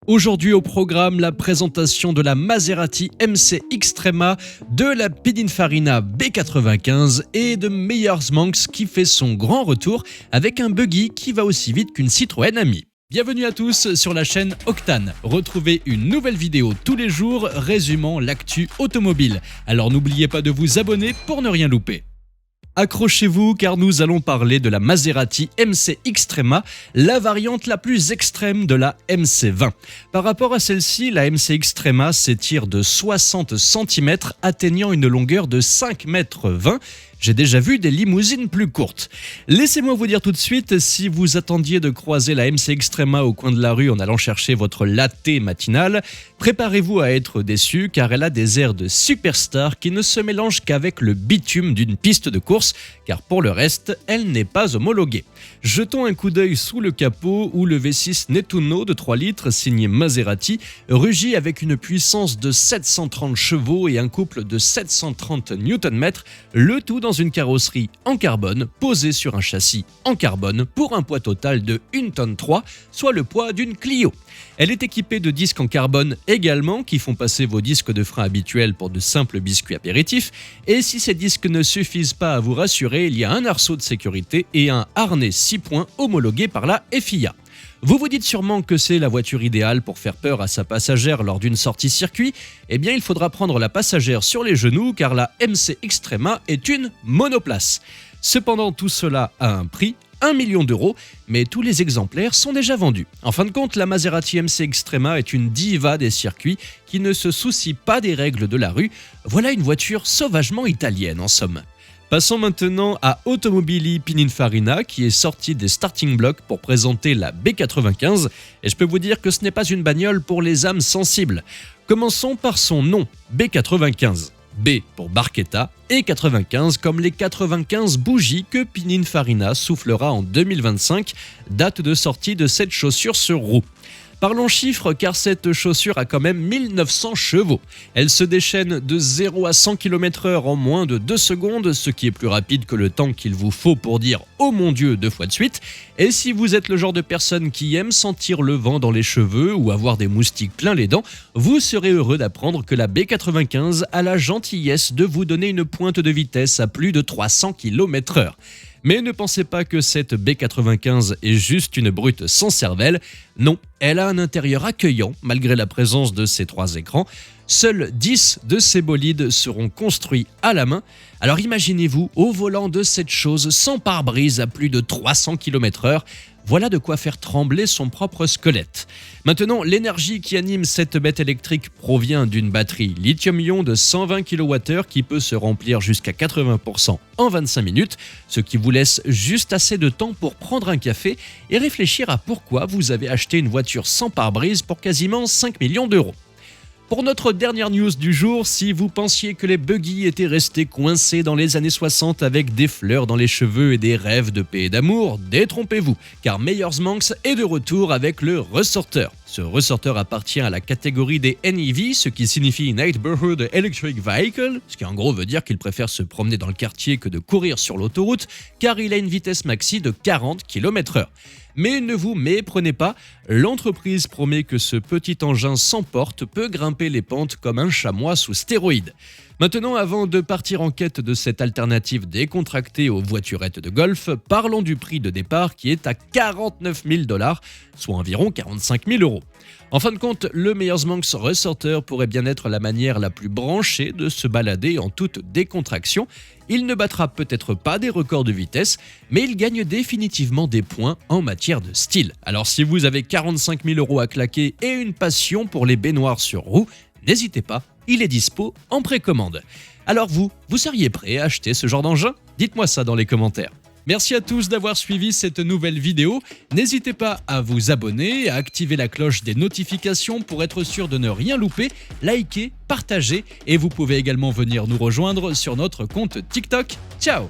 Aujourd'hui au programme, la présentation de la Maserati MC Extrema, de la Pininfarina B95 et de Meyers Manx qui fait son grand retour avec un buggy qui va aussi vite qu'une Citroën Ami. Bienvenue à tous sur la chaîne Octane. Retrouvez une nouvelle vidéo tous les jours résumant l'actu automobile. Alors n'oubliez pas de vous abonner pour ne rien louper. Accrochez-vous car nous allons parler de la Maserati MC Extrema, la variante la plus extrême de la MC20. Par rapport à celle-ci, la MC Extrema s'étire de 60 cm, atteignant une longueur de 5,20 m. J'ai déjà vu des limousines plus courtes. Laissez-moi vous dire tout de suite, si vous attendiez de croiser la MC Extrema au coin de la rue en allant chercher votre latte matinale, préparez-vous à être déçu car elle a des airs de superstar qui ne se mélangent qu'avec le bitume d'une piste de course, car pour le reste, elle n'est pas homologuée. Jetons un coup d'œil sous le capot où le V6 Nettuno de 3 litres signé Maserati rugit avec une puissance de 730 chevaux et un couple de 730 Nm, le tout dans une carrosserie en carbone posée sur un châssis en carbone pour un poids total de 1,3 tonne, soit le poids d'une Clio. Elle est équipée de disques en carbone également qui font passer vos disques de frein habituels pour de simples biscuits apéritifs, et si ces disques ne suffisent pas à vous rassurer, il y a un arceau de sécurité et un harnais 6 points homologué par la FIA. Vous vous dites sûrement que c'est la voiture idéale pour faire peur à sa passagère lors d'une sortie circuit. Eh bien, il faudra prendre la passagère sur les genoux car la MC Extrema est une monoplace. Cependant, tout cela a un prix, 1 million d'euros, mais tous les exemplaires sont déjà vendus. En fin de compte, la Maserati MC Extrema est une diva des circuits qui ne se soucie pas des règles de la rue. Voilà une voiture sauvagement italienne en somme. Passons maintenant à Automobili Pininfarina qui est sorti des starting blocks pour présenter la B95 et je peux vous dire que ce n'est pas une bagnole pour les âmes sensibles. Commençons par son nom, B95. B pour Barchetta et 95 comme les 95 bougies que Pininfarina soufflera en 2025, date de sortie de cette chaussure sur roue. Parlons chiffres car cette chaussure a quand même 1900 chevaux. Elle se déchaîne de 0 à 100 km/h en moins de 2 secondes, ce qui est plus rapide que le temps qu'il vous faut pour dire « Oh mon Dieu » 2 fois de suite. Et si vous êtes le genre de personne qui aime sentir le vent dans les cheveux ou avoir des moustiques plein les dents, vous serez heureux d'apprendre que la B95 a la gentillesse de vous donner une pointe de vitesse à plus de 300 km/h. Mais ne pensez pas que cette B95 est juste une brute sans cervelle. Non, elle a un intérieur accueillant malgré la présence de ses 3 écrans. Seuls 10 de ces bolides seront construits à la main. Alors imaginez-vous au volant de cette chose sans pare-brise à plus de 300 km/h. Voilà de quoi faire trembler son propre squelette. Maintenant, l'énergie qui anime cette bête électrique provient d'une batterie lithium-ion de 120 kWh qui peut se remplir jusqu'à 80% en 25 minutes, ce qui vous laisse juste assez de temps pour prendre un café et réfléchir à pourquoi vous avez acheté une voiture sans pare-brise pour quasiment 5 millions d'euros. Pour notre dernière news du jour, si vous pensiez que les buggy étaient restés coincés dans les années 60 avec des fleurs dans les cheveux et des rêves de paix et d'amour, détrompez-vous, car Meyers Manx est de retour avec le ressorteur. Ce ressorteur appartient à la catégorie des NEV, ce qui signifie Neighborhood Electric Vehicle, ce qui en gros veut dire qu'il préfère se promener dans le quartier que de courir sur l'autoroute, car il a une vitesse maxi de 40 km/h. Mais ne vous méprenez pas, l'entreprise promet que ce petit engin sans porte peut grimper les pentes comme un chamois sous stéroïdes. Maintenant, avant de partir en quête de cette alternative décontractée aux voiturettes de golf, parlons du prix de départ qui est à 49 000 $, soit environ 45 000 euros. En fin de compte, le Meyers Manx Ressorter pourrait bien être la manière la plus branchée de se balader en toute décontraction. Il ne battra peut-être pas des records de vitesse, mais il gagne définitivement des points en matière de style. Alors si vous avez 45 000 euros à claquer et une passion pour les baignoires sur roue, n'hésitez pas, il est dispo en précommande. Alors vous seriez prêt à acheter ce genre d'engin? Dites-moi ça dans les commentaires. Merci à tous d'avoir suivi cette nouvelle vidéo. N'hésitez pas à vous abonner, à activer la cloche des notifications pour être sûr de ne rien louper, liker, partager et vous pouvez également venir nous rejoindre sur notre compte TikTok. Ciao!